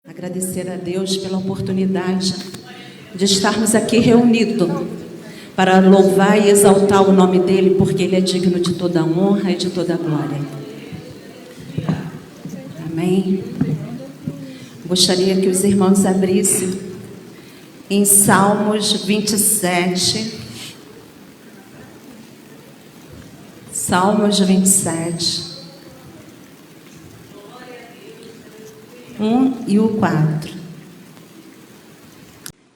Agradecer a Deus pela oportunidade de estarmos aqui reunidos para louvar e exaltar o nome dEle, porque Ele é digno de toda honra e de toda glória. Amém. Gostaria que os irmãos abrissem em Salmos 27. Salmos 27. 1 e o 4.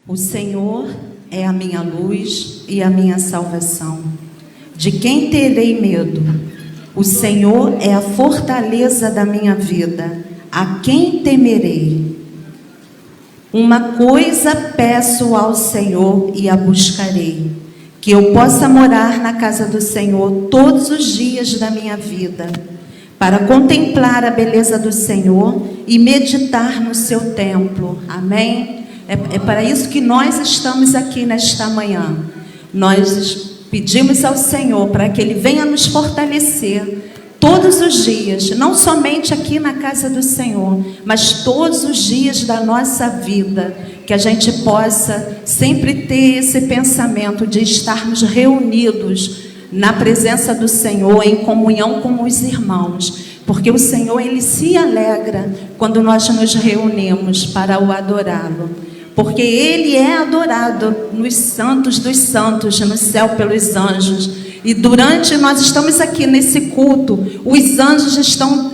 O Senhor é a minha luz e a minha salvação. De quem terei medo? O Senhor é a fortaleza da minha vida. A quem temerei? Uma coisa peço ao Senhor e a buscarei, que eu possa morar na casa do Senhor todos os dias da minha vida, para contemplar a beleza do Senhor e meditar no seu templo. Amém? É para isso que nós estamos aqui nesta manhã. Nós pedimos ao Senhor para que Ele venha nos fortalecer todos os dias, não somente aqui na casa do Senhor, mas todos os dias da nossa vida, que a gente possa sempre ter esse pensamento de estarmos reunidos na presença do Senhor, em comunhão com os irmãos, porque o Senhor, Ele se alegra quando nós nos reunimos para o adorá-lo, porque Ele é adorado nos santos dos santos, no céu pelos anjos. E durante nós estamos aqui nesse culto, os anjos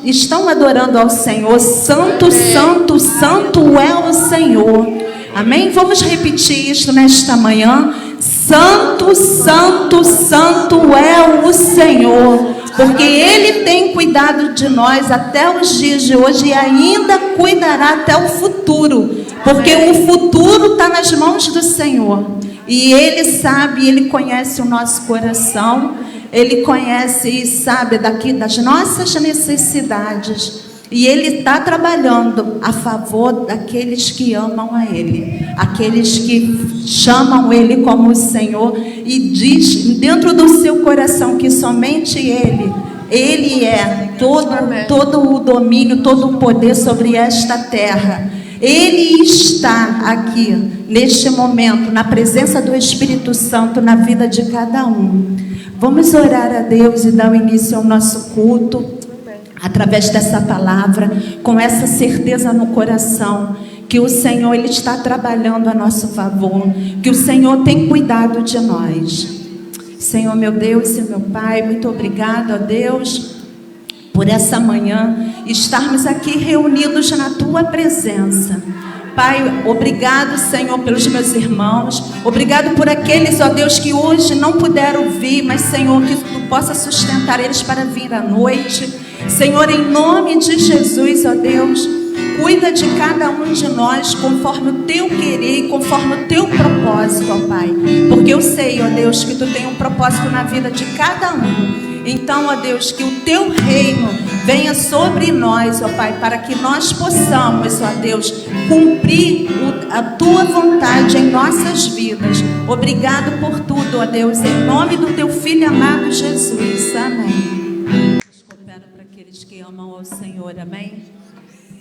estão adorando ao Senhor. Santo, santo, santo é o Senhor. Amém? Vamos repetir isto nesta manhã. Santo, santo, santo é o Senhor, porque Ele tem cuidado de nós até os dias de hoje e ainda cuidará até o futuro, porque o futuro está nas mãos do Senhor. E Ele sabe, Ele conhece o nosso coração, Ele conhece e sabe daqui das nossas necessidades. E Ele está trabalhando a favor daqueles que amam a Ele, aqueles que chamam Ele como o Senhor, e diz dentro do seu coração que somente Ele é todo o domínio, todo o poder sobre esta terra. Ele está aqui, neste momento, na presença do Espírito Santo, na vida de cada um. Vamos orar a Deus e dar o início ao nosso culto, através dessa palavra, com essa certeza no coração, que o Senhor, Ele está trabalhando a nosso favor, que o Senhor tem cuidado de nós. Senhor, meu Deus e meu Pai, muito obrigado, ó Deus, por essa manhã, estarmos aqui reunidos na Tua presença. Pai, obrigado, Senhor, pelos meus irmãos. Obrigado por aqueles, ó Deus, que hoje não puderam vir, mas, Senhor, que Tu possa sustentar eles para vir à noite. Senhor, em nome de Jesus, ó Deus, cuida de cada um de nós conforme o Teu querer e conforme o Teu propósito, ó Pai. Porque eu sei, ó Deus, que Tu tem um propósito na vida de cada um. Então, ó Deus, que o Teu reino venha sobre nós, ó Pai, para que nós possamos, ó Deus, cumprir a Tua vontade em nossas vidas. Obrigado por tudo, ó Deus, em nome do Teu Filho amado Jesus. Amém. Coopera para aqueles que amam ao Senhor, amém?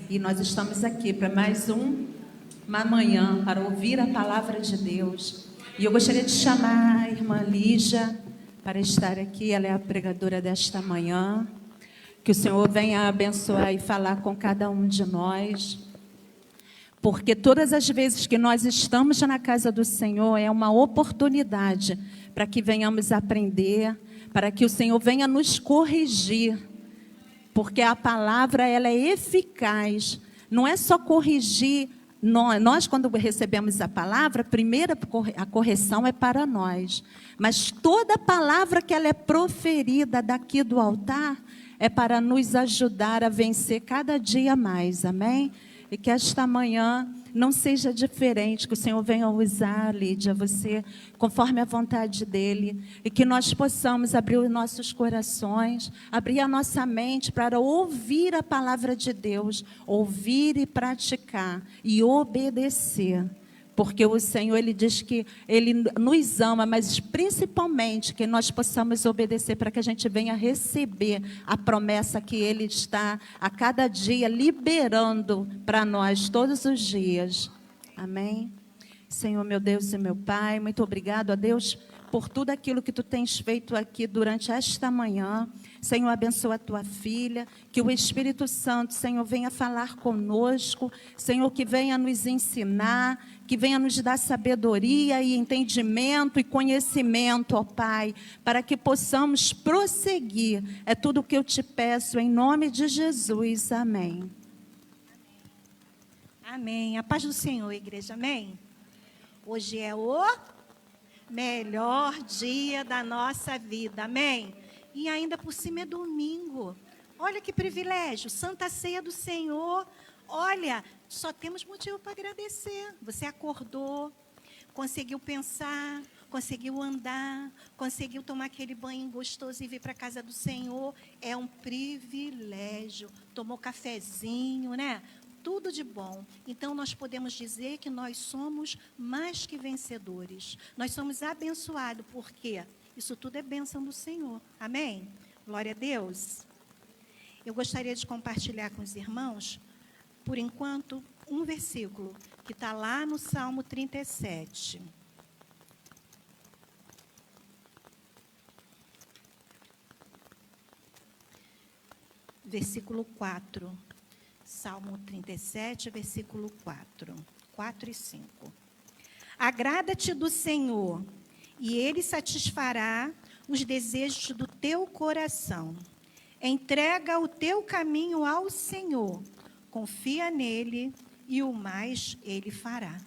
E nós estamos aqui para mais uma manhã para ouvir a palavra de Deus. E eu gostaria de chamar a irmã Lígia para estar aqui. Ela é a pregadora desta manhã. Que o Senhor venha abençoar e falar com cada um de nós. Porque todas as vezes que nós estamos na casa do Senhor, é uma oportunidade para que venhamos aprender, para que o Senhor venha nos corrigir. Porque a palavra, ela é eficaz. Não é só corrigir. Nós, quando recebemos a palavra, primeiro a correção é para nós. Mas toda palavra que ela é proferida daqui do altar é para nos ajudar a vencer cada dia mais. Amém? E que esta manhã não seja diferente, que o Senhor venha usar, Lídia, você, conforme a vontade dEle, e que nós possamos abrir os nossos corações, abrir a nossa mente para ouvir a palavra de Deus, ouvir e praticar, e obedecer, porque o Senhor, Ele diz que Ele nos ama, mas principalmente que nós possamos obedecer para que a gente venha receber a promessa que Ele está a cada dia liberando para nós todos os dias. Amém? Senhor, meu Deus e meu Pai, muito obrigado a Deus por tudo aquilo que Tu tens feito aqui durante esta manhã. Senhor, abençoa a Tua filha, que o Espírito Santo, Senhor, venha falar conosco, Senhor, que venha nos ensinar, que venha nos dar sabedoria e entendimento e conhecimento, ó Pai, para que possamos prosseguir. É tudo o que eu Te peço, em nome de Jesus. Amém. Amém. A paz do Senhor, igreja. Amém. Hoje é o melhor dia da nossa vida. Amém. E ainda por cima é domingo. Olha que privilégio. Santa Ceia do Senhor. Olha, só temos motivo para agradecer. Você acordou, conseguiu pensar, conseguiu andar, conseguiu tomar aquele banho gostoso e vir para a casa do Senhor. É um privilégio. Tomou cafezinho, né? Tudo de bom. Então, nós podemos dizer que nós somos mais que vencedores. Nós somos abençoados, porque isso tudo é bênção do Senhor. Amém? Glória a Deus. Eu gostaria de compartilhar com os irmãos, por enquanto, um versículo que está lá no Salmo 37. Versículo 4. Salmo 37, versículo 4. 4 e 5. Agrada-te do Senhor, e Ele satisfará os desejos do teu coração. Entrega o teu caminho ao Senhor, confia nele, e o mais Ele fará.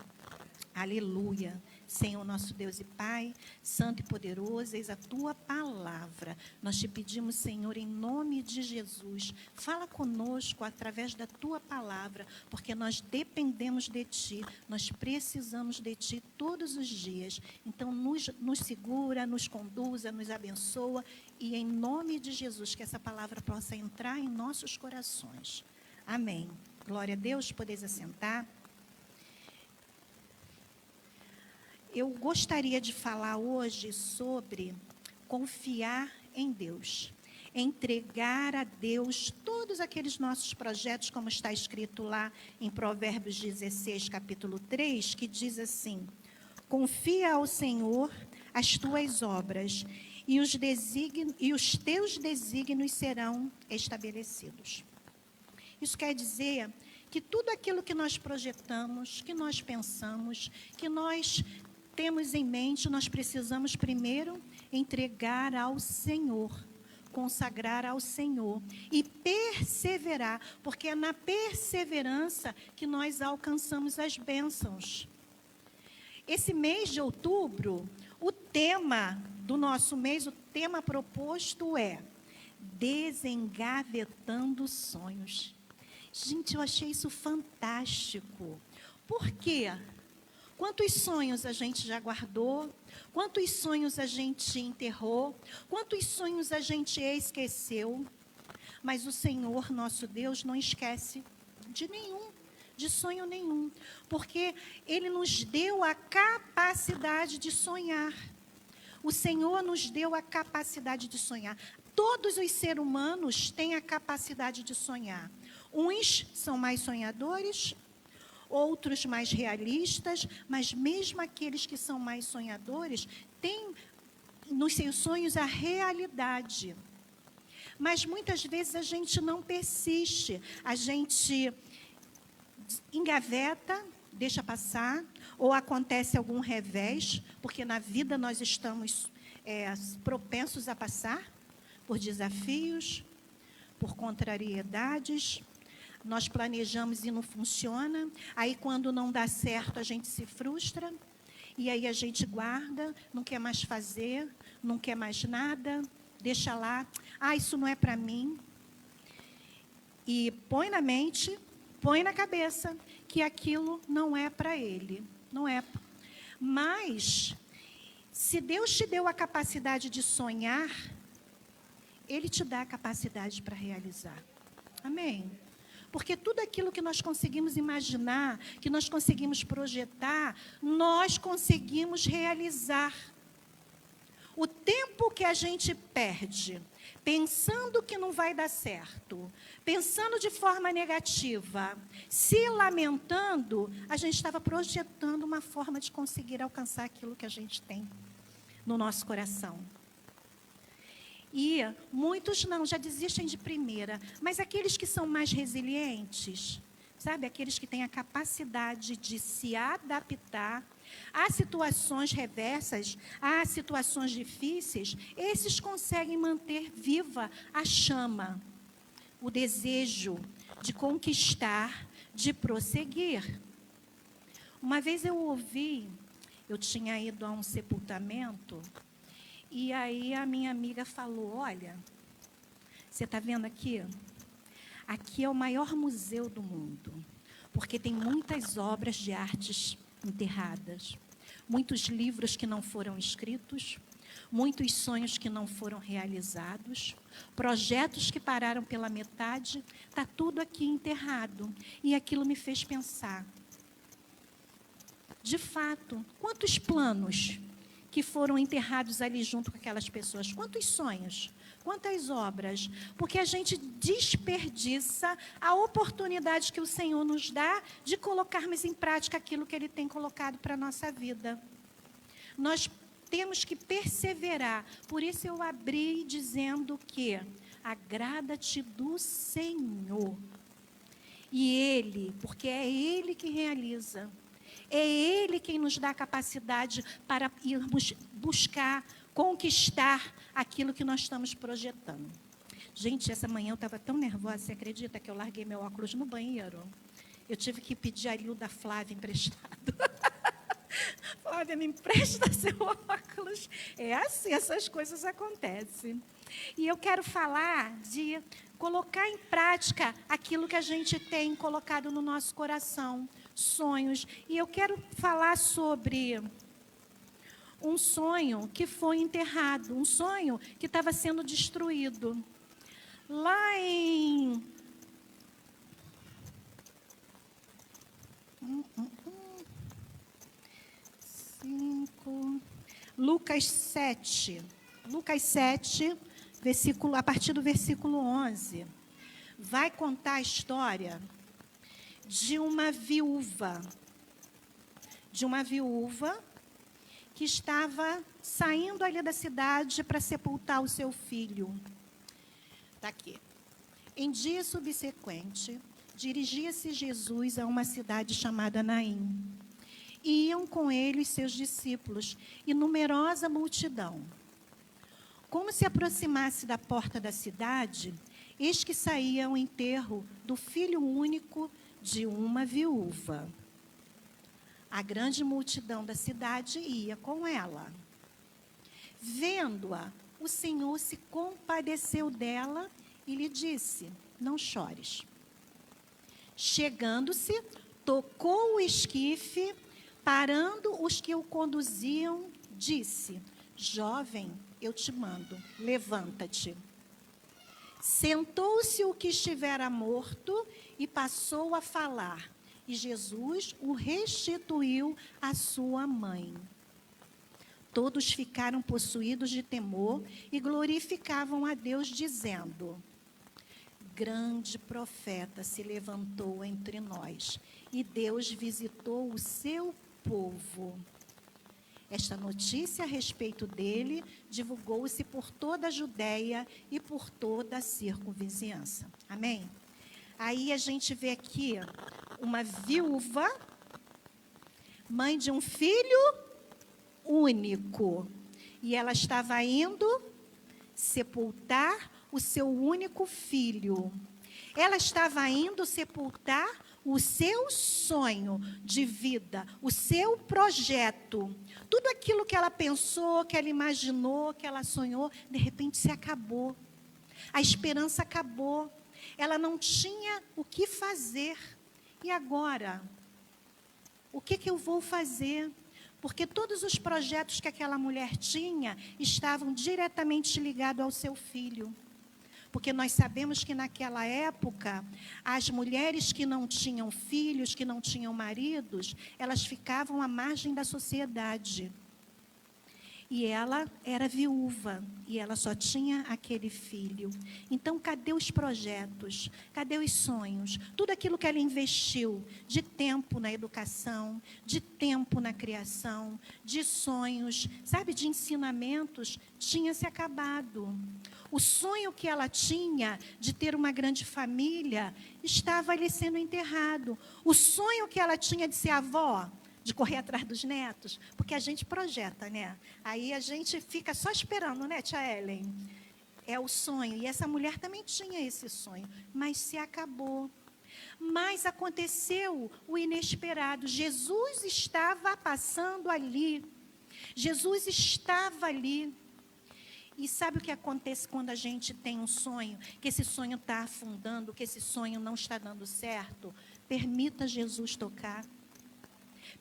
Aleluia. Senhor, nosso Deus e Pai, santo e poderoso, eis a Tua palavra. Nós Te pedimos, Senhor, em nome de Jesus, fala conosco através da Tua palavra, porque nós dependemos de Ti, nós precisamos de Ti todos os dias. Então, nos segura, nos conduza, nos abençoa, e em nome de Jesus, que essa palavra possa entrar em nossos corações. Amém. Glória a Deus, podeis assentar. Eu gostaria de falar hoje sobre confiar em Deus, entregar a Deus todos aqueles nossos projetos, como está escrito lá em Provérbios 16, capítulo 3, que diz assim: confia ao Senhor as tuas obras, e os teus desígnios serão estabelecidos. Isso quer dizer que tudo aquilo que nós projetamos, que nós pensamos, que nós temos em mente, nós precisamos primeiro entregar ao Senhor, consagrar ao Senhor e perseverar, porque é na perseverança que nós alcançamos as bênçãos. Esse mês de outubro, o tema do nosso mês, o tema proposto é desengavetando sonhos. Gente, eu achei isso fantástico. Por quê? Quantos sonhos a gente já guardou? Quantos sonhos a gente enterrou? Quantos sonhos a gente esqueceu? Mas o Senhor, nosso Deus, não esquece de sonho nenhum. Porque Ele nos deu a capacidade de sonhar. O Senhor nos deu a capacidade de sonhar. Todos os seres humanos têm a capacidade de sonhar. Uns são mais sonhadores, outros mais realistas, mas mesmo aqueles que são mais sonhadores têm nos seus sonhos a realidade. Mas muitas vezes a gente não persiste, a gente engaveta, deixa passar, ou acontece algum revés, porque na vida nós estamos propensos a passar por desafios, por contrariedades. Nós planejamos e não funciona. Aí, quando não dá certo, a gente se frustra. E aí a gente guarda, não quer mais fazer, não quer mais nada, deixa lá. Ah, isso não é para mim. E põe na mente, põe na cabeça que aquilo não é para ele. Não é. Mas, se Deus te deu a capacidade de sonhar, Ele te dá a capacidade para realizar. Amém? Porque tudo aquilo que nós conseguimos imaginar, que nós conseguimos projetar, nós conseguimos realizar. O tempo que a gente perde pensando que não vai dar certo, pensando de forma negativa, se lamentando, a gente estava projetando uma forma de conseguir alcançar aquilo que a gente tem no nosso coração. E muitos não, já desistem de primeira, mas aqueles que são mais resilientes, sabe, aqueles que têm a capacidade de se adaptar a situações reversas, a situações difíceis, esses conseguem manter viva a chama, o desejo de conquistar, de prosseguir. Uma vez eu tinha ido a um sepultamento, e aí a minha amiga falou, olha, você está vendo aqui? Aqui é o maior museu do mundo, porque tem muitas obras de artes enterradas, muitos livros que não foram escritos, muitos sonhos que não foram realizados, projetos que pararam pela metade, está tudo aqui enterrado. E aquilo me fez pensar, de fato, quantos planos que foram enterrados ali junto com aquelas pessoas, quantos sonhos, quantas obras, porque a gente desperdiça a oportunidade que o Senhor nos dá de colocarmos em prática aquilo que Ele tem colocado para a nossa vida. Nós temos que perseverar, por isso eu abri dizendo que agrada-te do Senhor. E Ele, porque é Ele que realiza, é Ele quem nos dá a capacidade para irmos buscar, conquistar aquilo que nós estamos projetando. Gente, essa manhã eu estava tão nervosa, você acredita que eu larguei meu óculos no banheiro? Eu tive que pedir a Lil da Flávia emprestado. Flávia, me empresta seu óculos. É assim, essas coisas acontecem. E eu quero falar de colocar em prática aquilo que a gente tem colocado no nosso coração, sonhos. E eu quero falar sobre um sonho que foi enterrado, um sonho que estava sendo destruído. Lá em Lucas 7, a partir do versículo 11, vai contar a história de uma viúva que estava saindo ali da cidade para sepultar o seu filho. Está aqui. Em dia subsequente, dirigia-se Jesus a uma cidade chamada Naim. E iam com ele os seus discípulos e numerosa multidão. Como se aproximasse da porta da cidade, eis que saía o enterro do filho único de uma viúva. A grande multidão da cidade ia com ela. Vendo-a, o Senhor se compadeceu dela e lhe disse, não chores. Chegando-se, tocou o esquife, parando os que o conduziam, disse, jovem, eu te mando, levanta-te. Sentou-se o que estivera morto e passou a falar. E Jesus o restituiu à sua mãe. Todos ficaram possuídos de temor e glorificavam a Deus, dizendo, grande profeta se levantou entre nós, e Deus visitou o seu povo. Esta notícia a respeito dele divulgou-se por toda a Judéia e por toda a circunvizinhança. Amém? Aí a gente vê aqui uma viúva, mãe de um filho único. E ela estava indo sepultar o seu único filho. Ela estava indo sepultar o seu sonho de vida, o seu projeto. Tudo aquilo que ela pensou, que ela imaginou, que ela sonhou, de repente se acabou. A esperança acabou. Ela não tinha o que fazer. E agora? O que eu vou fazer? Porque todos os projetos que aquela mulher tinha estavam diretamente ligados ao seu filho. porque nós sabemos que naquela época, as mulheres que não tinham filhos, que não tinham maridos, elas ficavam à margem da sociedade. E ela era viúva, e ela só tinha aquele filho. Então, cadê os projetos? Cadê os sonhos? Tudo aquilo que ela investiu de tempo na educação, de tempo na criação, de sonhos, sabe, de ensinamentos, tinha se acabado. O sonho que ela tinha de ter uma grande família estava ali sendo enterrado. O sonho que ela tinha de ser avó, de correr atrás dos netos, porque a gente projeta, né? Aí a gente fica só esperando, né, tia Ellen? É o sonho. E essa mulher também tinha esse sonho, mas se acabou. Mas aconteceu o inesperado. Jesus estava passando ali. Jesus estava ali. E sabe o que acontece quando a gente tem um sonho, que esse sonho está afundando, que esse sonho não está dando certo? Permita Jesus tocar.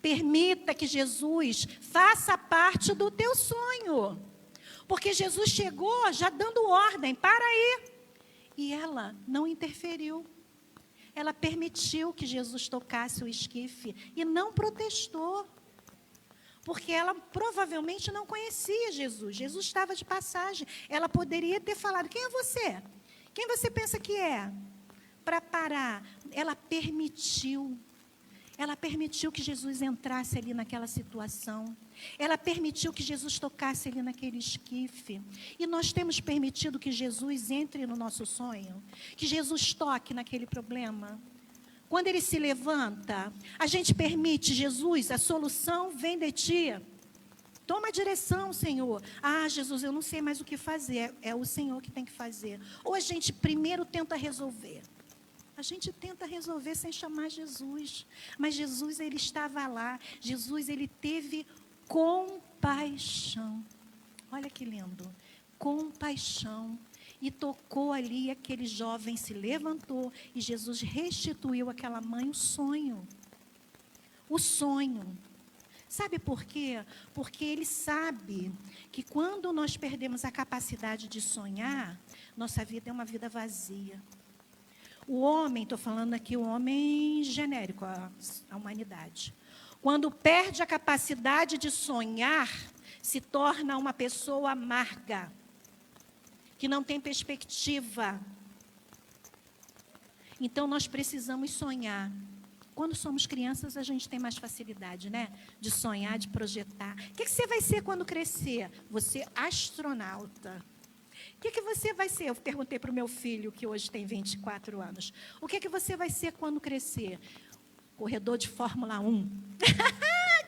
Permita que Jesus faça parte do teu sonho. Porque Jesus chegou já dando ordem, para aí. E ela não interferiu. Ela permitiu que Jesus tocasse o esquife e não protestou. Porque ela provavelmente não conhecia Jesus. Jesus estava de passagem. Ela poderia ter falado: quem é você? Quem você pensa que é? Para parar. Ela permitiu. Ela permitiu que Jesus entrasse ali naquela situação. Ela permitiu que Jesus tocasse ali naquele esquife. E nós temos permitido que Jesus entre no nosso sonho. Que Jesus toque naquele problema. Quando ele se levanta, a gente permite: Jesus, a solução vem de ti. Toma a direção, Senhor. Ah, Jesus, eu não sei mais o que fazer. É o Senhor que tem que fazer. Ou a gente primeiro tenta resolver. A gente tenta resolver sem chamar Jesus. Mas Jesus, ele estava lá. Jesus, ele teve compaixão. Olha que lindo. Compaixão. E tocou ali, aquele jovem se levantou. E Jesus restituiu àquela mãe o sonho. O sonho. Sabe por quê? Porque ele sabe que quando nós perdemos a capacidade de sonhar, nossa vida é uma vida vazia. O homem, estou falando aqui o homem genérico, a humanidade. Quando perde a capacidade de sonhar, se torna uma pessoa amarga, que não tem perspectiva. Então, nós precisamos sonhar. Quando somos crianças, a gente tem mais facilidade, né? De sonhar, de projetar. O que você vai ser quando crescer? Você astronauta. O que você vai ser? Eu perguntei para o meu filho, que hoje tem 24 anos. O que você vai ser quando crescer? Corredor de Fórmula 1.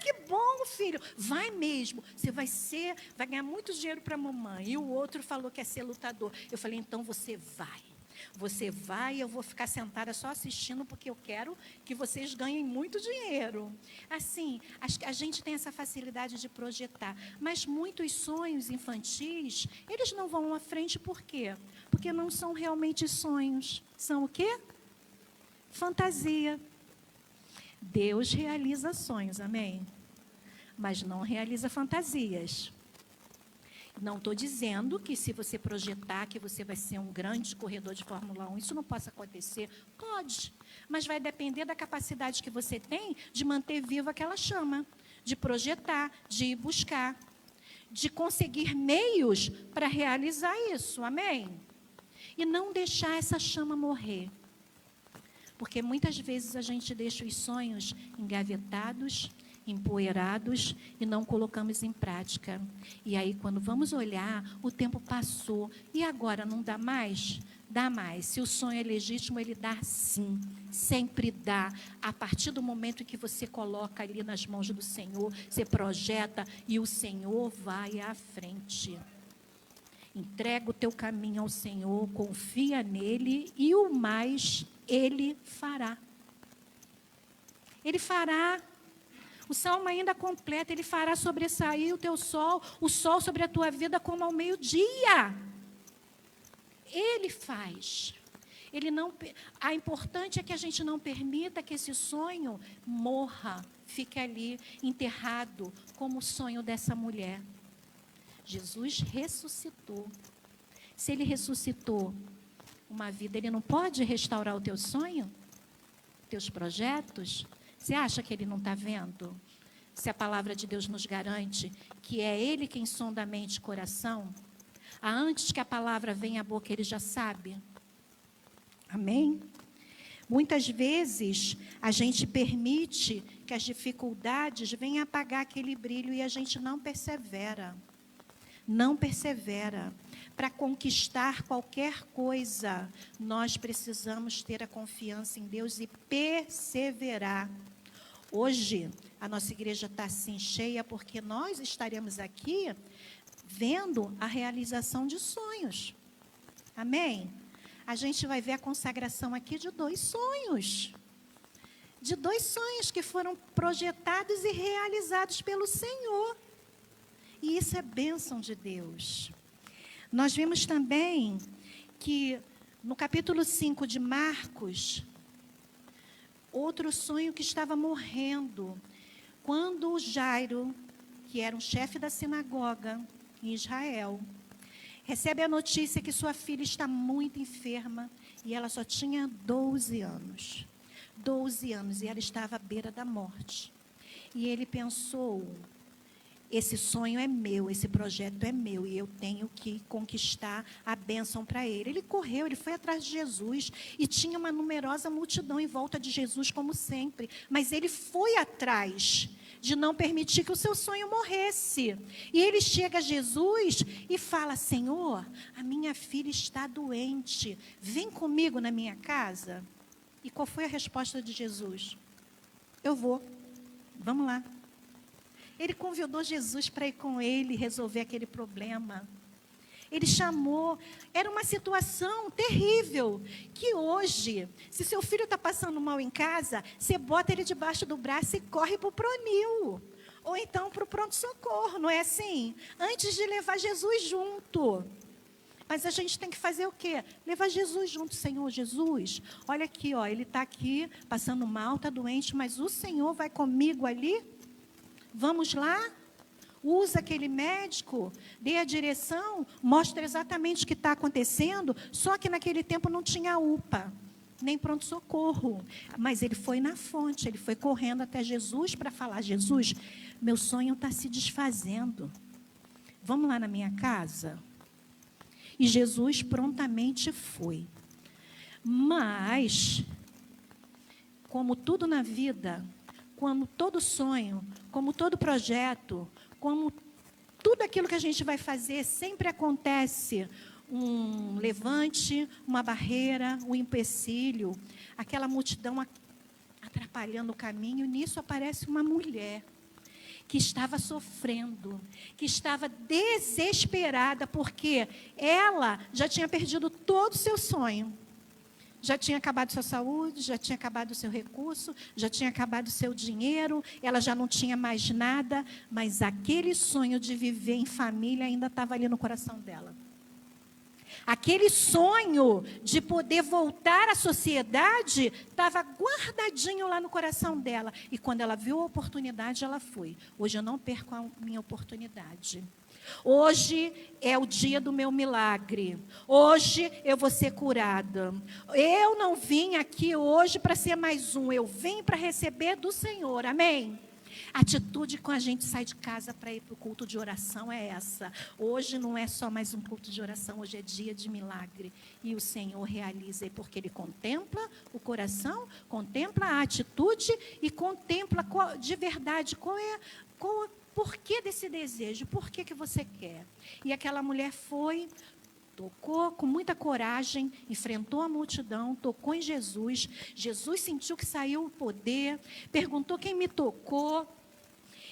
Que bom, filho. Vai mesmo. Você vai ganhar muito dinheiro para a mamãe. E o outro falou que é ser lutador. Eu falei: então você vai. Você vai e eu vou ficar sentada só assistindo, porque eu quero que vocês ganhem muito dinheiro. Assim, a gente tem essa facilidade de projetar. Mas muitos sonhos infantis, eles não vão à frente por quê? Porque não são realmente sonhos. São o quê? Fantasia. Deus realiza sonhos, amém? Mas não realiza fantasias. Não estou dizendo que se você projetar que você vai ser um grande corredor de Fórmula 1, isso não possa acontecer. Pode, mas vai depender da capacidade que você tem de manter viva aquela chama, de projetar, de ir buscar, de conseguir meios para realizar isso, amém? E não deixar essa chama morrer. Porque muitas vezes a gente deixa os sonhos engavetados, empoeirados e não colocamos em prática. E aí, quando vamos olhar, o tempo passou. E agora não dá mais? Dá mais. Se o sonho é legítimo, ele dá sim. Sempre dá. A partir do momento que você coloca ali nas mãos do Senhor, você projeta e o Senhor vai à frente. Entrega o teu caminho ao Senhor, confia nele e o mais Ele fará. Ele fará. O salmo ainda completa: ele fará sobressair o teu sol, o sol sobre a tua vida como ao meio-dia. Ele faz. Ele não. A importante é que a gente não permita que esse sonho morra, fique ali enterrado, como o sonho dessa mulher. Jesus ressuscitou. Se ele ressuscitou, uma vida, Ele não pode restaurar o teu sonho? Teus projetos? Você acha que Ele não está vendo? Se a palavra de Deus nos garante que é Ele quem sonda a mente e coração, antes que a palavra venha à boca, Ele já sabe. Amém? Muitas vezes, a gente permite que as dificuldades venham apagar aquele brilho e a gente não persevera. Não persevera. Para conquistar qualquer coisa, nós precisamos ter a confiança em Deus e perseverar. Hoje, a nossa igreja está assim cheia porque nós estaremos aqui vendo a realização de sonhos. Amém? A gente vai ver a consagração aqui de 2 sonhos. De 2 sonhos que foram projetados e realizados pelo Senhor. E isso é bênção de Deus. Nós vimos também que no capítulo 5 de Marcos, outro sonho que estava morrendo. Quando o Jairo, que era um chefe da sinagoga em Israel, recebe a notícia que sua filha está muito enferma e ela só tinha 12 anos. 12 anos e ela estava à beira da morte. E ele pensou, esse sonho é meu, esse projeto é meu e eu tenho que conquistar a bênção para ele. Ele correu, ele foi atrás de Jesus e tinha uma numerosa multidão em volta de Jesus, como sempre. Mas ele foi atrás de não permitir que o seu sonho morresse. E ele chega a Jesus e fala, Senhor, a minha filha está doente, vem comigo na minha casa. E qual foi a resposta de Jesus? Eu vou, vamos lá. Ele convidou Jesus para ir com ele resolver aquele problema. Ele chamou, era uma situação terrível, que hoje, se seu filho está passando mal em casa, você bota ele debaixo do braço e corre para o Pronil, ou então para o pronto-socorro, não é assim? Antes de levar Jesus junto. Mas a gente tem que fazer o quê? Levar Jesus junto. Senhor Jesus, olha aqui, ó, ele está aqui, passando mal, está doente, mas o Senhor vai comigo ali? Vamos lá? Usa aquele médico, dê a direção, mostra exatamente o que está acontecendo, só que naquele tempo não tinha UPA, nem pronto-socorro. Mas ele foi na fonte, ele foi correndo até Jesus para falar, Jesus, meu sonho está se desfazendo. Vamos lá na minha casa? E Jesus prontamente foi. Mas, como tudo na vida, como todo sonho, como todo projeto, como tudo aquilo que a gente vai fazer, sempre acontece um levante, uma barreira, um empecilho, aquela multidão atrapalhando o caminho, e nisso aparece uma mulher que estava sofrendo, que estava desesperada, porque ela já tinha perdido todo o seu sonho. Já tinha acabado sua saúde, já tinha acabado o seu recurso, já tinha acabado o seu dinheiro, ela já não tinha mais nada, mas aquele sonho de viver em família ainda estava ali no coração dela. Aquele sonho de poder voltar à sociedade estava guardadinho lá no coração dela. E quando ela viu a oportunidade, ela foi. Hoje eu não perco a minha oportunidade. Hoje é o dia do meu milagre. Hoje eu vou ser curada. Eu não vim aqui hoje para ser mais um. Eu vim para receber do Senhor. Amém? A atitude quando a gente sai de casa para ir para o culto de oração é essa. Hoje não é só mais um culto de oração. Hoje é dia de milagre. E o Senhor realiza, porque Ele contempla o coração, contempla a atitude e contempla de verdade qual é o porquê desse desejo, por que você quer. E aquela mulher foi, tocou com muita coragem, enfrentou a multidão, tocou em Jesus. Jesus sentiu que saiu o poder, perguntou quem me tocou.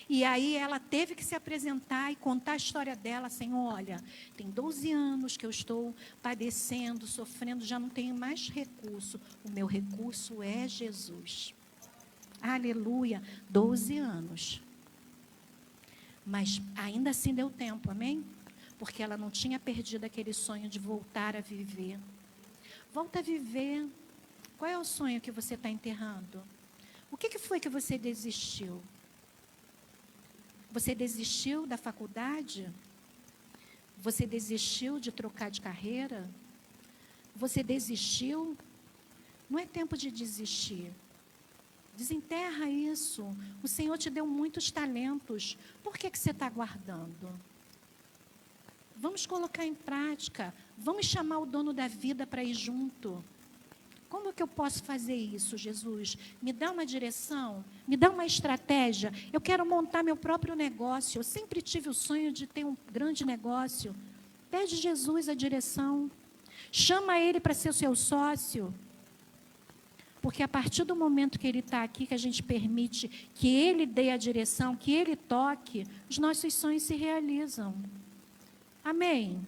E aí ela teve que se apresentar e contar a história dela. Senhor, olha, tem 12 anos que eu estou padecendo, sofrendo, já não tenho mais recurso. O meu recurso é Jesus. Aleluia, 12 anos. Mas ainda assim deu tempo, amém? Porque ela não tinha perdido aquele sonho de voltar a viver. Volta a viver. Qual é o sonho que você está enterrando? O que foi que você desistiu? Você desistiu da faculdade? Você desistiu de trocar de carreira? Você desistiu? Não é tempo de desistir. Desenterra isso. O Senhor te deu muitos talentos. Por que você está guardando? Vamos colocar em prática. Vamos chamar o dono da vida para ir junto. Como que eu posso fazer isso, Jesus? Me dá uma direção, me dá uma estratégia. Eu quero montar meu próprio negócio. Eu sempre tive o sonho de ter um grande negócio. Pede Jesus a direção. Chama ele para ser o seu sócio. Porque a partir do momento que ele está aqui, que a gente permite que ele dê a direção, que ele toque, os nossos sonhos se realizam. Amém?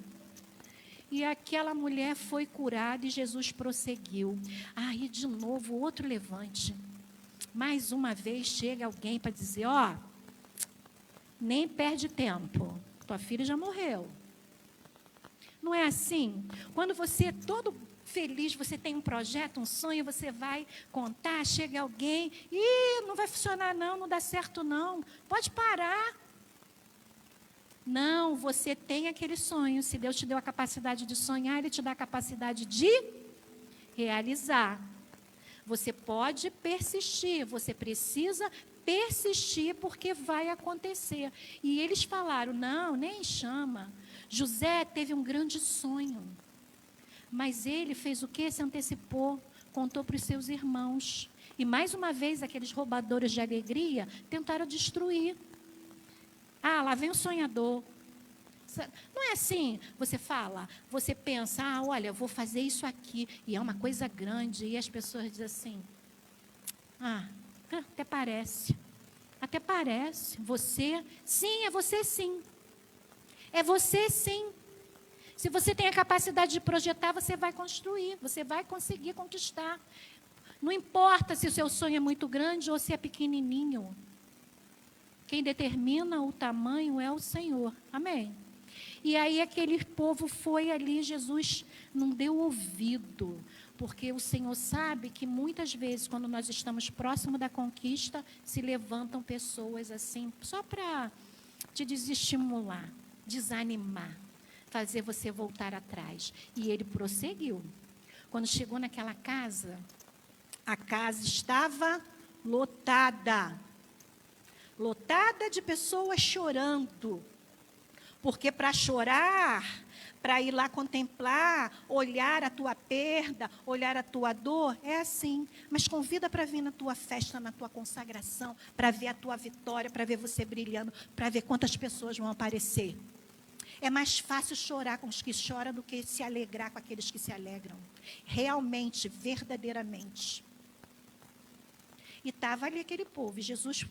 E aquela mulher foi curada e Jesus prosseguiu. Aí, de novo, outro levante. Mais uma vez chega alguém para dizer, ó, nem perde tempo, tua filha já morreu. Não é assim? Quando você é todo feliz, você tem um projeto, um sonho, você vai contar, chega alguém, e não vai funcionar não, não dá certo não, pode parar. Não, você tem aquele sonho, se Deus te deu a capacidade de sonhar, Ele te dá a capacidade de realizar. Você pode persistir, você precisa persistir porque vai acontecer. E eles falaram, não, nem chama. José teve um grande sonho. Mas ele fez o quê? Se antecipou, contou para os seus irmãos. E mais uma vez, aqueles roubadores de alegria tentaram destruir. Ah, lá vem o sonhador. Não é assim, você fala, você pensa, ah, olha, eu vou fazer isso aqui, e é uma coisa grande, e as pessoas dizem assim, até parece, você, sim, é você sim. É você sim. Se você tem a capacidade de projetar, você vai construir, você vai conseguir conquistar. Não importa se o seu sonho é muito grande ou se é pequenininho. Quem determina o tamanho é o Senhor. Amém? E aí aquele povo foi ali, Jesus não deu ouvido. Porque o Senhor sabe que muitas vezes, quando nós estamos próximo da conquista, se levantam pessoas assim, só para te desestimular, desanimar, fazer você voltar atrás. E ele prosseguiu. Quando chegou naquela casa, a casa estava lotada. Lotada de pessoas chorando. Porque para chorar, para ir lá contemplar, olhar a tua perda, olhar a tua dor, é assim. Mas convida para vir na tua festa, na tua consagração, para ver a tua vitória, para ver você brilhando, para ver quantas pessoas vão aparecer. É mais fácil chorar com os que choram do que se alegrar com aqueles que se alegram. Realmente, verdadeiramente. E estava ali aquele povo. E Jesus,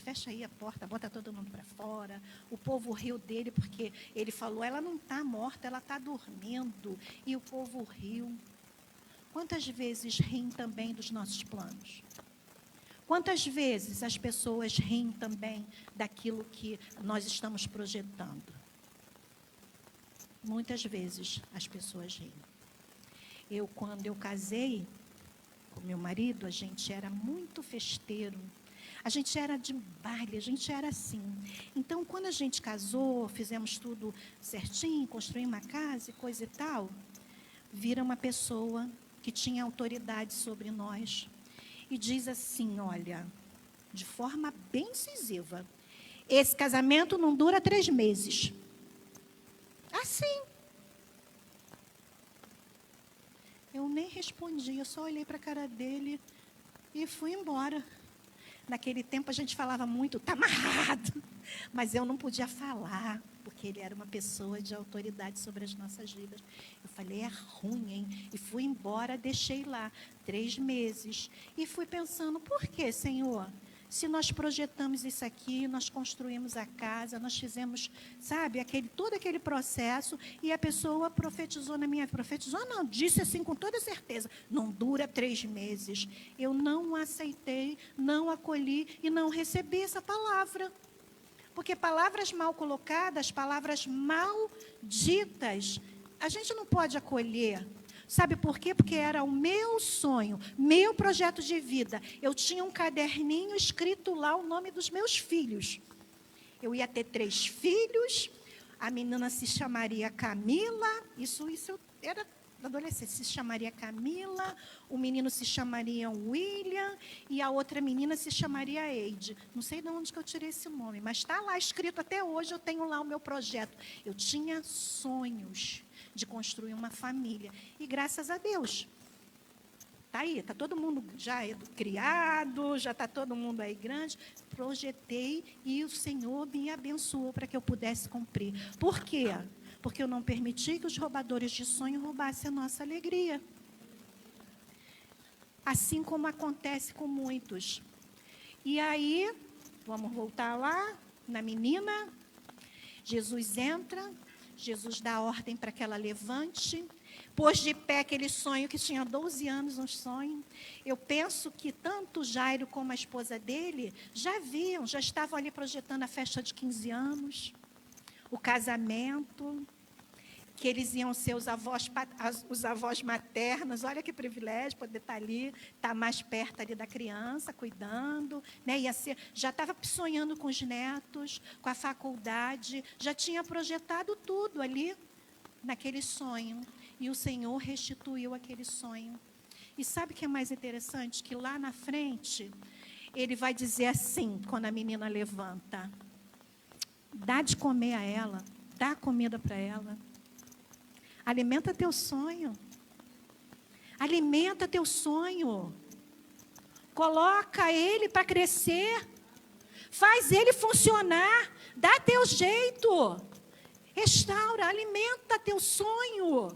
fecha aí a porta, bota todo mundo para fora. O povo riu dele porque ele falou, ela não está morta, ela está dormindo. E o povo riu. Quantas vezes riem também dos nossos planos? Quantas vezes as pessoas riem também daquilo que nós estamos projetando? Muitas vezes as pessoas riem. Quando eu casei com meu marido, a gente era muito festeiro. A gente era de baile, a gente era assim. Então, quando a gente casou, fizemos tudo certinho, construímos uma casa e coisa e tal, vira uma pessoa que tinha autoridade sobre nós e diz assim, olha, de forma bem incisiva, esse casamento não dura 3 meses. Assim. Eu nem respondi, eu só olhei para a cara dele e fui embora. Naquele tempo a gente falava muito, está amarrado. Mas eu não podia falar, porque ele era uma pessoa de autoridade sobre as nossas vidas. Eu falei, é ruim, hein? E fui embora, deixei lá 3 meses. E fui pensando, por que, Senhor? Se nós projetamos isso aqui, nós construímos a casa, nós fizemos, sabe, todo aquele processo, e a pessoa profetizou na minha vida. Profetizou não, disse assim com toda certeza, não dura 3 meses. Eu não aceitei, não acolhi e não recebi essa palavra. Porque palavras mal colocadas, palavras mal ditas, a gente não pode acolher. Sabe por quê? Porque era o meu sonho, meu projeto de vida. Eu tinha um caderninho escrito lá o nome dos meus filhos. Eu ia ter 3 filhos, a menina se chamaria Camila, isso era adolescente se chamaria Camila, o menino se chamaria William e a outra menina se chamaria Eide. Não sei de onde que eu tirei esse nome, mas está lá escrito até hoje, eu tenho lá o meu projeto. Eu tinha sonhos de construir uma família e graças a Deus, está aí, está todo mundo já criado, já está todo mundo aí grande. Projetei e o Senhor me abençoou para que eu pudesse cumprir. Por quê? Porque eu não permiti que os roubadores de sonho roubassem a nossa alegria. Assim como acontece com muitos. E aí, vamos voltar lá, na menina. Jesus entra, Jesus dá ordem para que ela levante. Pôs de pé aquele sonho que tinha 12 anos, um sonho. Eu penso que tanto Jairo como a esposa dele já estavam ali projetando a festa de 15 anos. O casamento, que eles iam ser os avós maternos. Olha que privilégio poder estar ali, estar mais perto ali da criança, cuidando, né? Já estava sonhando com os netos, com a faculdade, já tinha projetado tudo ali naquele sonho. E o Senhor restituiu aquele sonho. E sabe o que é mais interessante? Que lá na frente, ele vai dizer assim, quando a menina levanta: dá de comer a ela, dá comida para ela. Alimenta teu sonho. Alimenta teu sonho. Coloca ele para crescer. Faz ele funcionar. Dá teu jeito. Restaura, alimenta teu sonho.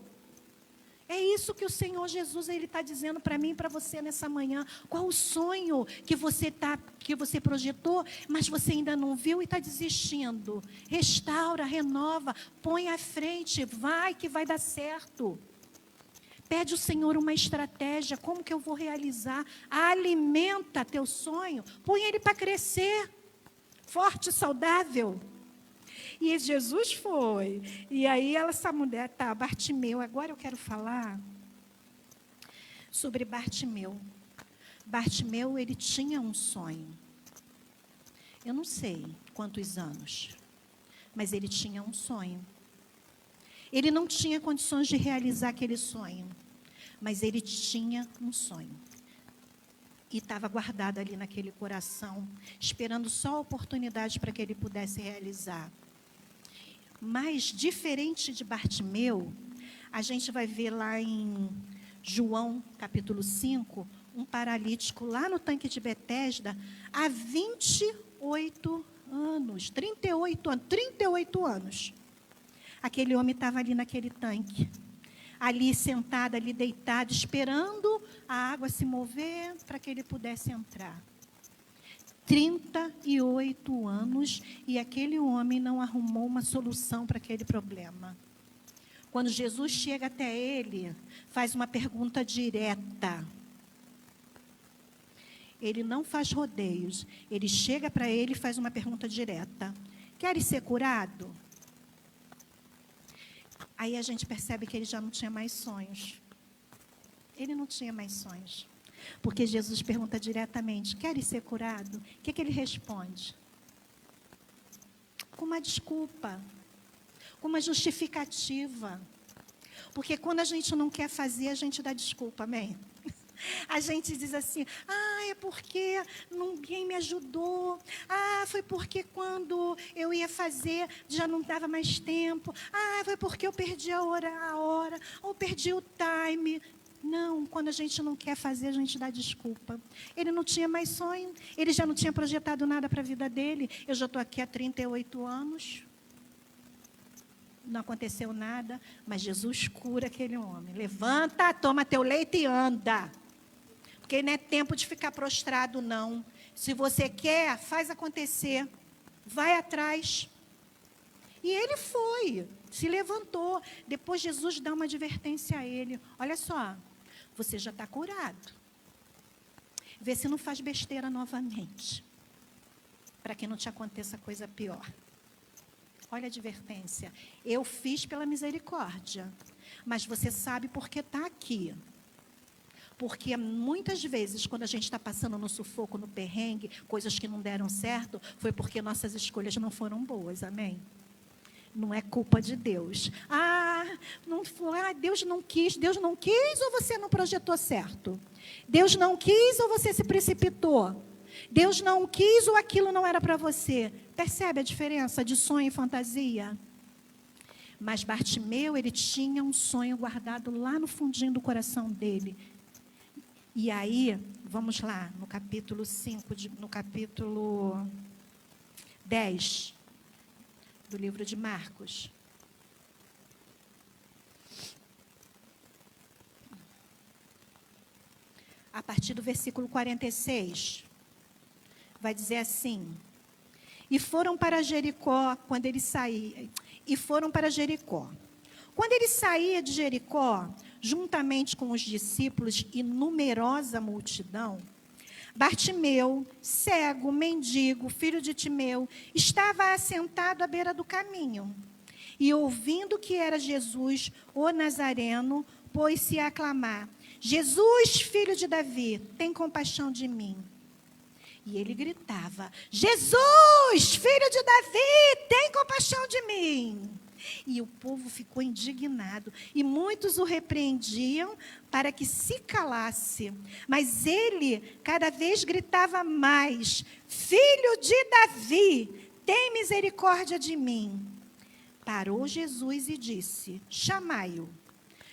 É isso que o Senhor Jesus está dizendo para mim e para você nessa manhã. Qual o sonho que você projetou, mas você ainda não viu e está desistindo? Restaura, renova, põe à frente, vai que vai dar certo. Pede ao Senhor uma estratégia, como que eu vou realizar? Alimenta teu sonho, põe ele para crescer, forte e saudável. E Jesus foi. E aí essa mulher, Bartimeu. Agora eu quero falar sobre Bartimeu. Bartimeu, ele tinha um sonho. Eu não sei quantos anos, mas ele tinha um sonho. Ele não tinha condições de realizar aquele sonho, mas ele tinha um sonho. E estava guardado ali naquele coração, esperando só a oportunidade para que ele pudesse realizar. Mas, diferente de Bartimeu, a gente vai ver lá em João, capítulo 5, um paralítico lá no tanque de Betesda, há 38 anos, 38 anos. Aquele homem estava ali naquele tanque, ali sentado, ali deitado, esperando a água se mover para que ele pudesse entrar. 38 anos e aquele homem não arrumou uma solução para aquele problema. Quando Jesus chega até ele, faz uma pergunta direta. Ele não faz rodeios. Ele chega para ele e faz uma pergunta direta. Queres ser curado? Aí a gente percebe que ele já não tinha mais sonhos. Ele não tinha mais sonhos. Porque Jesus pergunta diretamente: queres ser curado? O que ele responde? Com uma desculpa, com uma justificativa. Porque quando a gente não quer fazer, a gente dá desculpa, amém? A gente diz assim: é porque ninguém me ajudou. Foi porque quando eu ia fazer, já não dava mais tempo. Foi porque eu perdi a hora, ou perdi o time. Não, quando a gente não quer fazer, a gente dá desculpa. Ele não tinha mais sonho, ele já não tinha projetado nada para a vida dele. Eu já estou aqui há 38 anos, não aconteceu nada, mas Jesus cura aquele homem. Levanta, toma teu leite e anda. Porque não é tempo de ficar prostrado, não. Se você quer, faz acontecer. Vai atrás. E ele foi, se levantou. Depois Jesus dá uma advertência a ele. Olha só, você já está curado. Vê se não faz besteira novamente, para que não te aconteça coisa pior. Olha a advertência. Eu fiz pela misericórdia, mas você sabe por que está aqui. Porque muitas vezes, quando a gente está passando no sufoco, no perrengue, coisas que não deram certo, foi porque nossas escolhas não foram boas, amém? Não é culpa de Deus. não foi, Deus não quis ou você não projetou certo? Deus não quis ou você se precipitou? Deus não quis ou aquilo não era para você? Percebe a diferença de sonho e fantasia? Mas Bartimeu, ele tinha um sonho guardado lá no fundinho do coração dele. E aí, vamos lá, no capítulo 5, no capítulo 10 do livro de Marcos. A partir do versículo 46, vai dizer assim: E foram para Jericó quando ele saía. Quando ele saía de Jericó, juntamente com os discípulos e numerosa multidão, Bartimeu, cego, mendigo, filho de Timeu, estava assentado à beira do caminho. E ouvindo que era Jesus, o Nazareno, pôs-se a clamar: Jesus, filho de Davi, tem compaixão de mim. E ele gritava: Jesus, filho de Davi, tem compaixão de mim. E o povo ficou indignado, e muitos o repreendiam para que se calasse. Mas ele cada vez gritava mais: Filho de Davi, tem misericórdia de mim. Parou Jesus e disse: Chamai-o.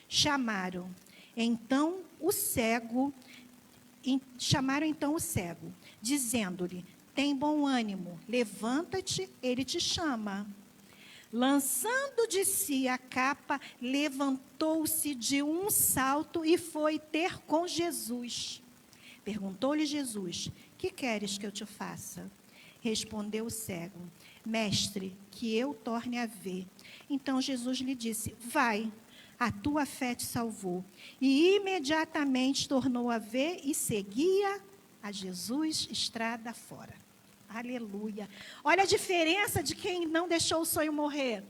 Chamaram então o cego, dizendo-lhe: Tem bom ânimo, levanta-te, ele te chama. Lançando de si a capa, levantou-se de um salto e foi ter com Jesus. Perguntou-lhe Jesus: Que queres que eu te faça? Respondeu o cego: Mestre, que eu torne a ver. Então Jesus lhe disse: Vai, a tua fé te salvou. E imediatamente tornou a ver e seguia a Jesus estrada fora. Aleluia. Olha a diferença de quem não deixou o sonho morrer.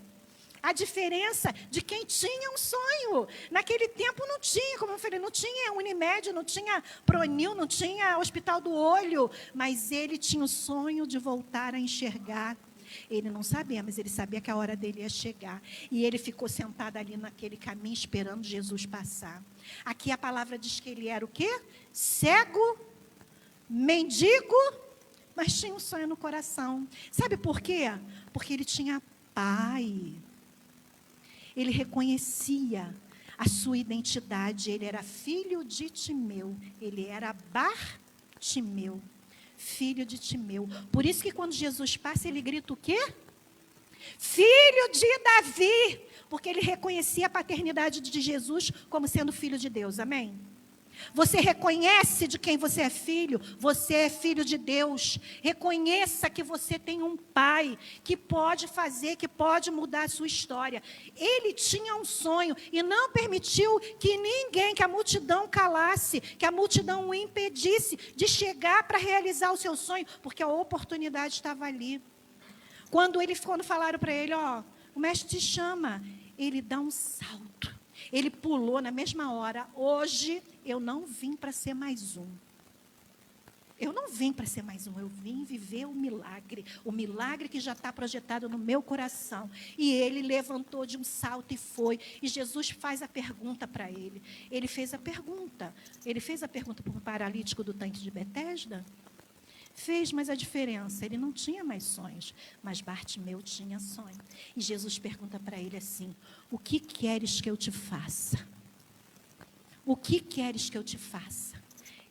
A diferença de quem tinha um sonho. Naquele tempo não tinha, como eu falei, não tinha Unimed, não tinha Pronil, não tinha Hospital do Olho. Mas ele tinha o sonho de voltar a enxergar. Ele não sabia, mas ele sabia que a hora dele ia chegar. E ele ficou sentado ali naquele caminho, esperando Jesus passar. Aqui a palavra diz que ele era o quê? Cego, mendigo, mas tinha um sonho no coração. Sabe por quê? Porque ele tinha pai. Ele reconhecia a sua identidade. Ele era filho de Timeu. Ele era Bartimeu, filho de Timeu. Por isso que quando Jesus passa, ele grita o quê? Filho de Davi. Porque ele reconhecia a paternidade de Jesus como sendo filho de Deus. Amém? Você reconhece de quem você é filho? Você é filho de Deus. Reconheça que você tem um pai que pode fazer, que pode mudar a sua história. Ele tinha um sonho e não permitiu que ninguém, que a multidão calasse, que a multidão o impedisse de chegar para realizar o seu sonho, porque a oportunidade estava ali. Quando falaram para ele, o mestre te chama, ele dá um salto. Ele pulou na mesma hora. Hoje eu não vim para ser mais um. Eu não vim para ser mais um. Eu vim viver o milagre que já está projetado no meu coração. E ele levantou de um salto e foi. E Jesus faz a pergunta para ele. Ele fez a pergunta para o paralítico do tanque de Betesda. Fez, mas a diferença, ele não tinha mais sonhos, mas Bartimeu tinha sonho. E Jesus pergunta para ele assim: o que queres que eu te faça? O que queres que eu te faça?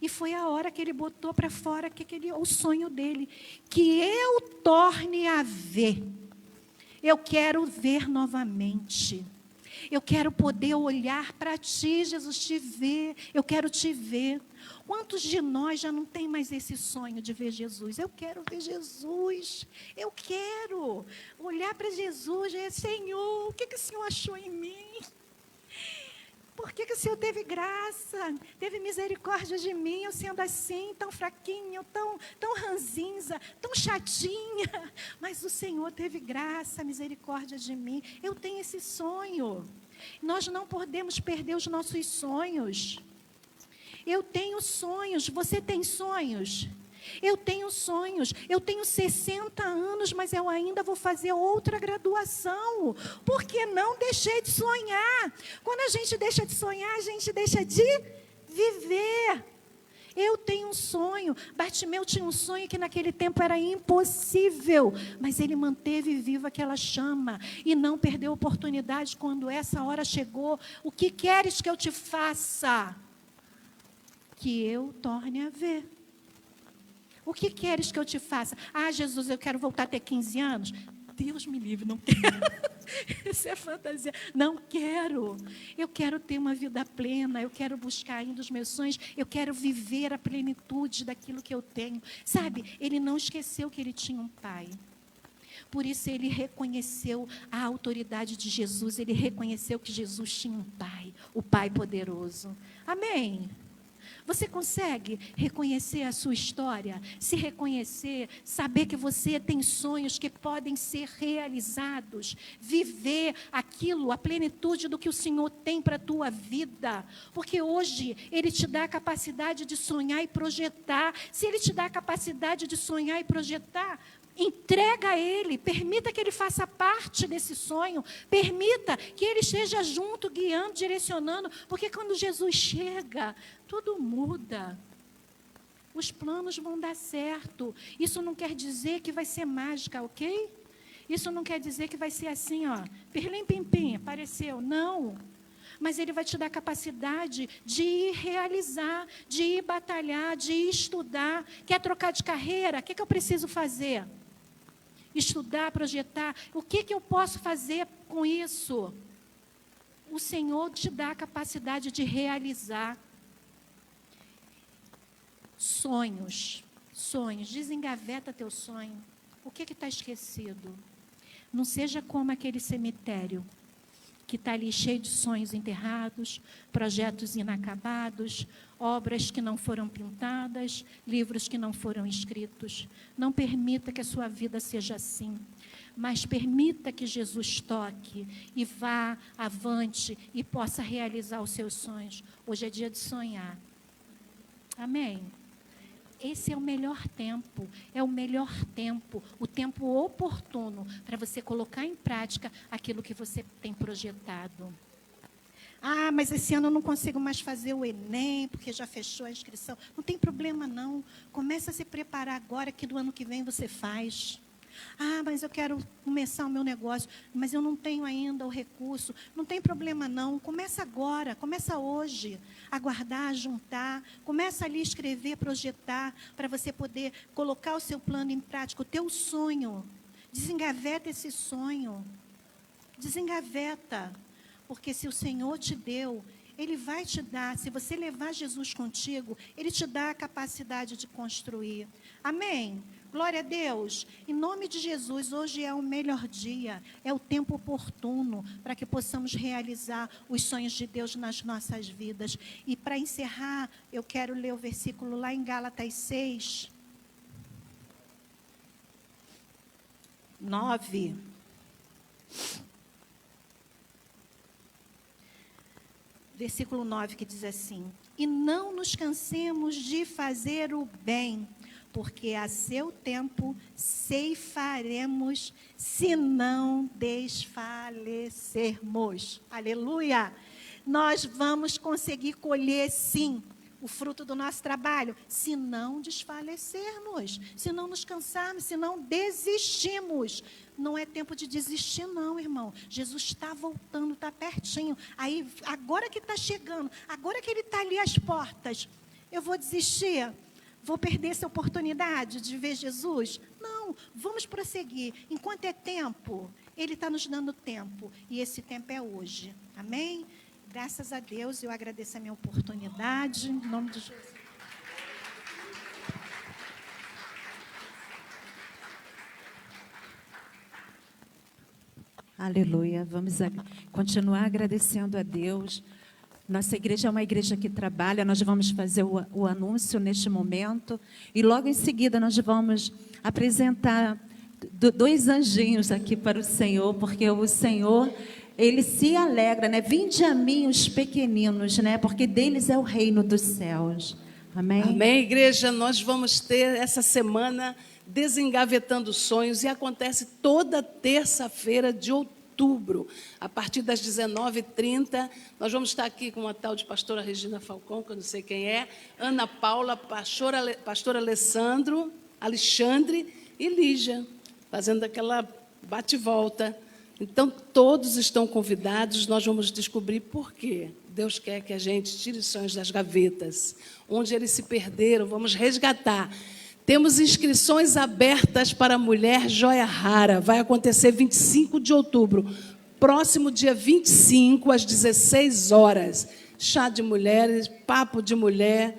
E foi a hora que ele botou para fora o sonho dele, que eu torne a ver. Eu quero ver novamente. Eu quero poder olhar para ti, Jesus, te ver. Eu quero te ver. Quantos de nós já não tem mais esse sonho de ver Jesus? Eu quero ver Jesus. Eu quero olhar para Jesus. Senhor, o que o Senhor achou em mim? Por que o Senhor teve graça, teve misericórdia de mim, eu sendo assim, tão fraquinha, tão ranzinza, tão chatinha, mas o Senhor teve graça, misericórdia de mim. Eu tenho esse sonho. Nós não podemos perder os nossos sonhos. Eu tenho sonhos, você tem sonhos? Eu tenho sonhos, eu tenho 60 anos, mas eu ainda vou fazer outra graduação, porque não deixei de sonhar. Quando a gente deixa de sonhar, a gente deixa de viver. Eu tenho um sonho. Bartimeu tinha um sonho que naquele tempo era impossível, mas ele manteve viva aquela chama e não perdeu a oportunidade quando essa hora chegou. O que queres que eu te faça? Que eu torne a ver. O que queres que eu te faça? Ah, Jesus, eu quero voltar a ter 15 anos. Deus me livre, não quero. Isso é fantasia. Não quero. Eu quero ter uma vida plena. Eu quero buscar ainda os meus sonhos. Eu quero viver a plenitude daquilo que eu tenho. Sabe, ele não esqueceu que ele tinha um pai. Por isso ele reconheceu a autoridade de Jesus. Ele reconheceu que Jesus tinha um pai. O Pai poderoso. Amém? Você consegue reconhecer a sua história? Se reconhecer, saber que você tem sonhos que podem ser realizados, viver aquilo, a plenitude do que o Senhor tem para a tua vida. Porque hoje Ele te dá a capacidade de sonhar e projetar. Se Ele te dá a capacidade de sonhar e projetar, entrega a Ele, permita que Ele faça parte desse sonho, permita que Ele esteja junto, guiando, direcionando, porque quando Jesus chega, tudo muda. Os planos vão dar certo. Isso não quer dizer que vai ser mágica, ok? Isso não quer dizer que vai ser assim, ó, pirlim pim pim, apareceu. Não. Mas Ele vai te dar capacidade de ir realizar, de ir batalhar, de ir estudar. Quer trocar de carreira? O que eu preciso fazer? Estudar, projetar. O que eu posso fazer com isso? O Senhor te dá a capacidade de realizar. Sonhos. Desengaveta teu sonho. O que está esquecido? Não seja como aquele cemitério que está ali cheio de sonhos enterrados, projetos inacabados, obras que não foram pintadas, livros que não foram escritos. Não permita que a sua vida seja assim, mas permita que Jesus toque e vá avante e possa realizar os seus sonhos. Hoje é dia de sonhar. Amém? Esse é o melhor tempo, o tempo oportuno para você colocar em prática aquilo que você tem projetado. Ah, mas esse ano eu não consigo mais fazer o Enem, porque já fechou a inscrição. Não tem problema não, começa a se preparar agora, que do ano que vem você faz. Ah, mas eu quero começar o meu negócio, mas eu não tenho ainda o recurso. Não tem problema não, começa agora, começa hoje, a guardar, a juntar. Começa ali a escrever, projetar, para você poder colocar o seu plano em prática, o teu sonho. Desengaveta esse sonho, desengaveta, porque se o Senhor te deu, Ele vai te dar. Se você levar Jesus contigo, Ele te dá a capacidade de construir. Amém? Glória a Deus. Em nome de Jesus, hoje é o melhor dia, é o tempo oportuno para que possamos realizar os sonhos de Deus nas nossas vidas. E para encerrar, eu quero ler o versículo lá em Gálatas 6, 9. Versículo 9, que diz assim: e não nos cansemos de fazer o bem, porque a seu tempo ceifaremos, se não desfalecermos. Aleluia! Nós vamos conseguir colher, sim, o fruto do nosso trabalho, se não desfalecermos, se não nos cansarmos, se não desistimos. Não é tempo de desistir não, irmão. Jesus está voltando, está pertinho. Aí, agora que está chegando, agora que Ele está ali às portas, eu vou desistir? Vou perder essa oportunidade de ver Jesus? Não, vamos prosseguir. Enquanto é tempo, Ele está nos dando tempo. E esse tempo é hoje. Amém? Graças a Deus, eu agradeço a minha oportunidade. Em nome de Jesus. Aleluia. Vamos continuar agradecendo a Deus. Nossa igreja é uma igreja que trabalha. Nós vamos fazer o anúncio neste momento. E logo em seguida nós vamos apresentar dois anjinhos aqui para o Senhor, porque o Senhor, Ele se alegra, né? Vinde a mim os pequeninos, né? Porque deles é o reino dos céus. Amém? Amém, igreja? Nós vamos ter essa semana Desengavetando Sonhos e acontece toda terça-feira de outubro, a partir das 19h30. Nós vamos estar aqui com a tal de pastora Regina Falcão, que eu não sei quem é, Ana Paula, pastor Alexandre e Lígia, fazendo aquela bate-volta. Então, todos estão convidados, nós vamos descobrir por quê. Deus quer que a gente tire sonhos das gavetas, onde eles se perderam, vamos resgatar. Temos inscrições abertas para a Mulher Joia Rara, vai acontecer 25 de outubro, próximo dia 25, às 16 horas. Chá de mulheres, papo de mulher,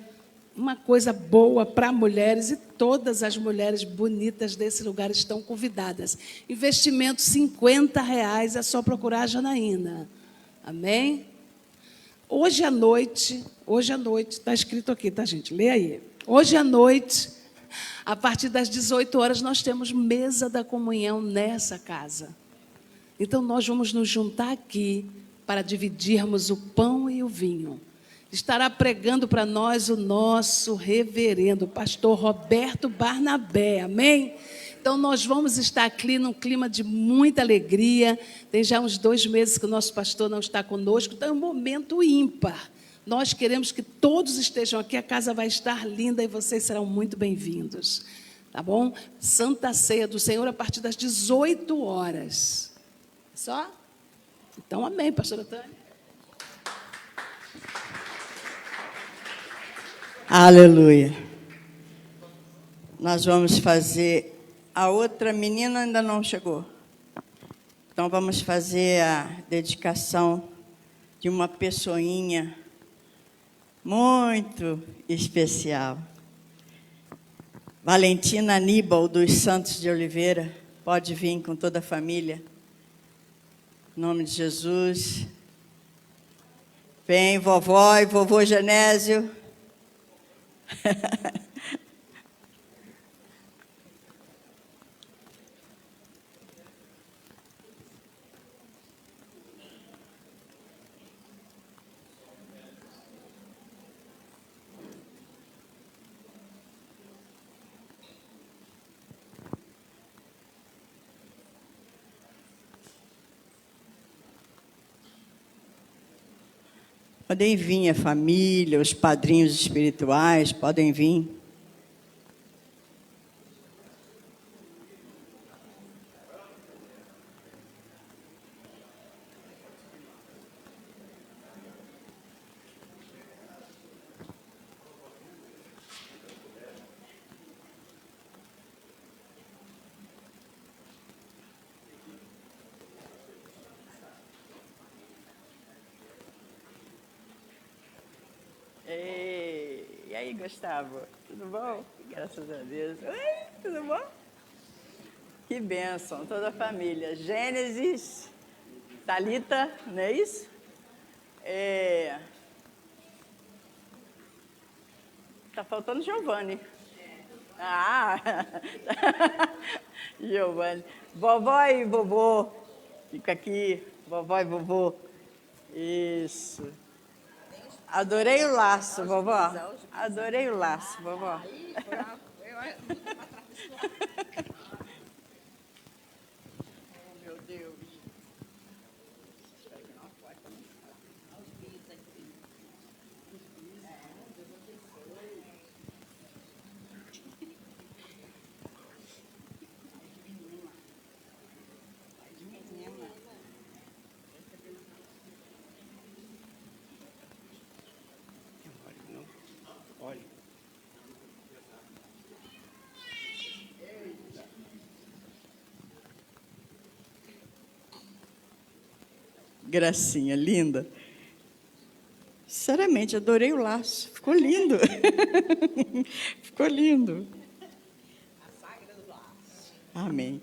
uma coisa boa para mulheres, e todas as mulheres bonitas desse lugar estão convidadas. Investimento R$50, é só procurar a Janaína. Amém? Hoje à noite, está escrito aqui, tá, gente? Lê aí. Hoje à noite, a partir das 18 horas, nós temos mesa da comunhão nessa casa. Então, nós vamos nos juntar aqui para dividirmos o pão e o vinho. Estará pregando para nós o nosso reverendo, pastor Roberto Barnabé, amém? Então, nós vamos estar aqui num clima de muita alegria. Tem já uns 2 meses que o nosso pastor não está conosco, então é um momento ímpar. Nós queremos que todos estejam aqui, a casa vai estar linda e vocês serão muito bem-vindos, tá bom? Santa Ceia do Senhor a partir das 18 horas. Só? Então, amém, pastora Tânia. Aleluia. Nós vamos fazer... A outra menina ainda não chegou. Então, vamos fazer a dedicação de uma pessoinha muito especial. Valentina Aníbal, dos Santos de Oliveira. Pode vir com toda a família. Em nome de Jesus. Vem, vovó e vovô Genésio. Podem vir a família, os padrinhos espirituais, podem vir. E aí, Gustavo? Tudo bom? Graças a Deus. Oi, tudo bom? Que bênção, toda a família. Gênesis, Thalita, não é isso? Tá faltando Giovanni. Ah! Giovanni. Vovó e vovô. Fica aqui, vovó e vovô. Isso. Adorei o laço, vovó. Adorei o laço, vovó. Oh, meu Deus. Gracinha, linda. Sinceramente, adorei o laço. Ficou lindo. Ficou lindo. A sagra do laço. Amém.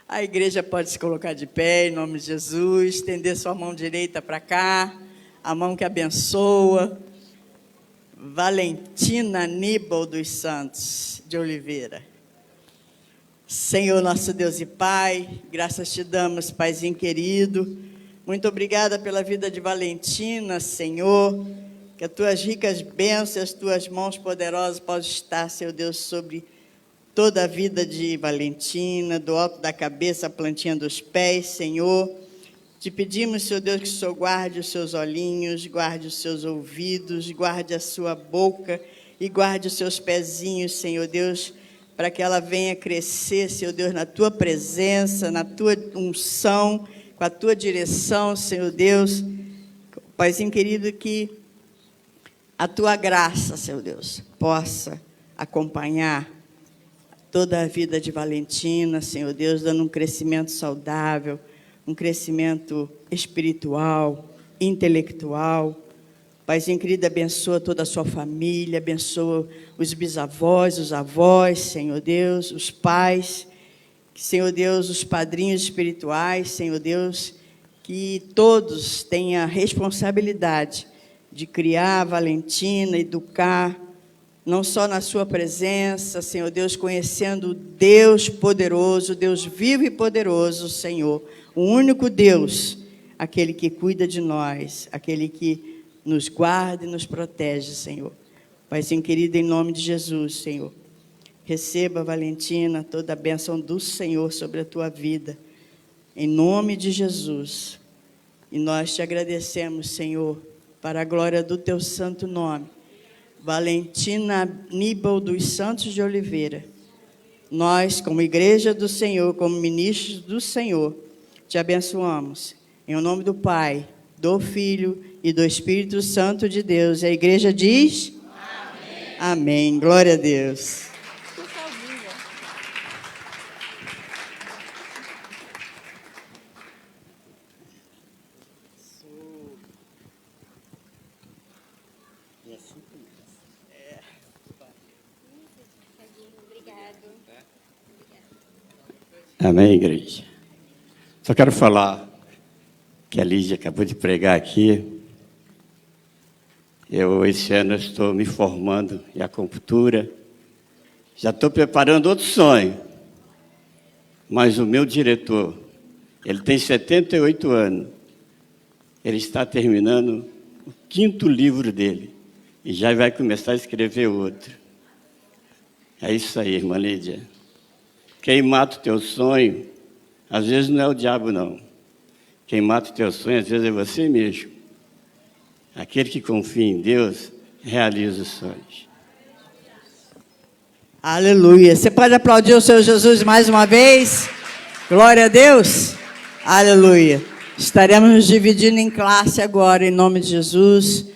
A igreja pode se colocar de pé, em nome de Jesus, estender sua mão direita para cá, a mão que abençoa. Valentina Aníbal dos Santos de Oliveira. Senhor, nosso Deus e Pai, graças te damos, Paizinho querido. Muito obrigada pela vida de Valentina, Senhor. Que as tuas ricas bênçãos, as tuas mãos poderosas possam estar, Senhor Deus, sobre toda a vida de Valentina, do alto da cabeça à plantinha dos pés, Senhor. Te pedimos, Senhor Deus, que o Senhor guarde os seus olhinhos, guarde os seus ouvidos, guarde a sua boca e guarde os seus pezinhos, Senhor Deus, para que ela venha crescer, Senhor Deus, na tua presença, na tua unção, com a tua direção, Senhor Deus. Paizinho querido, que a tua graça, Senhor Deus, possa acompanhar toda a vida de Valentina, Senhor Deus, dando um crescimento saudável, um crescimento espiritual, intelectual. Paizinho querido, abençoa toda a sua família, abençoa os bisavós, os avós, Senhor Deus, os pais, Senhor Deus, os padrinhos espirituais, Senhor Deus, que todos tenham a responsabilidade de criar a Valentina, educar, não só na sua presença, Senhor Deus, conhecendo o Deus poderoso, Deus vivo e poderoso, Senhor, o único Deus, aquele que cuida de nós, aquele que nos guarda e nos protege, Senhor. Paizinho querido, em nome de Jesus, Senhor, receba, Valentina, toda a bênção do Senhor sobre a tua vida, em nome de Jesus. E nós te agradecemos, Senhor, para a glória do teu santo nome. Valentina Aníbal dos Santos de Oliveira, nós, como igreja do Senhor, como ministros do Senhor, te abençoamos. Em nome do Pai, do Filho e do Espírito Santo de Deus. A igreja diz? Amém. Amém. Glória a Deus. Amém, igreja. Só quero falar que a Lígia acabou de pregar aqui. Esse ano, estou me formando em acupuntura. Já estou preparando outro sonho. Mas o meu diretor, ele tem 78 anos. Ele está terminando o 5º livro dele. E já vai começar a escrever outro. É isso aí, irmã Lídia. Quem mata o teu sonho, às vezes não é o diabo, não. Quem mata o teu sonho, às vezes é você mesmo. Aquele que confia em Deus, realiza os sonhos. Aleluia. Você pode aplaudir o Senhor Jesus mais uma vez? Glória a Deus. Aleluia. Estaremos nos dividindo em classe agora, em nome de Jesus.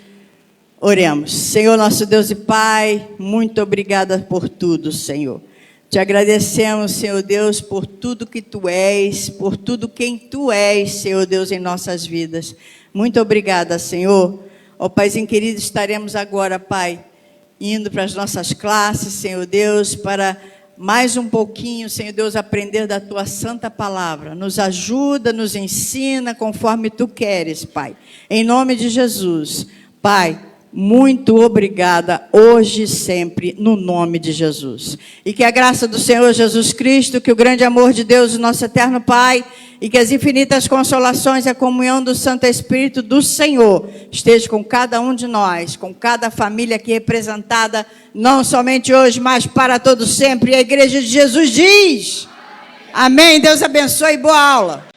Oremos. Senhor, nosso Deus e Pai, muito obrigada por tudo, Senhor. Te agradecemos, Senhor Deus, por tudo que Tu és, por tudo quem Tu és, Senhor Deus, em nossas vidas. Muito obrigada, Senhor. Ó Paizinho querido, estaremos agora, Pai, indo para as nossas classes, Senhor Deus, para mais um pouquinho, Senhor Deus, aprender da Tua santa palavra. Nos ajuda, nos ensina conforme Tu queres, Pai. Em nome de Jesus, Pai, muito obrigada, hoje e sempre, no nome de Jesus. E que a graça do Senhor Jesus Cristo, que o grande amor de Deus, o nosso eterno Pai, e que as infinitas consolações e a comunhão do Santo Espírito do Senhor esteja com cada um de nós, com cada família aqui representada, não somente hoje, mas para todo sempre. E a igreja de Jesus diz: amém. Deus abençoe e boa aula.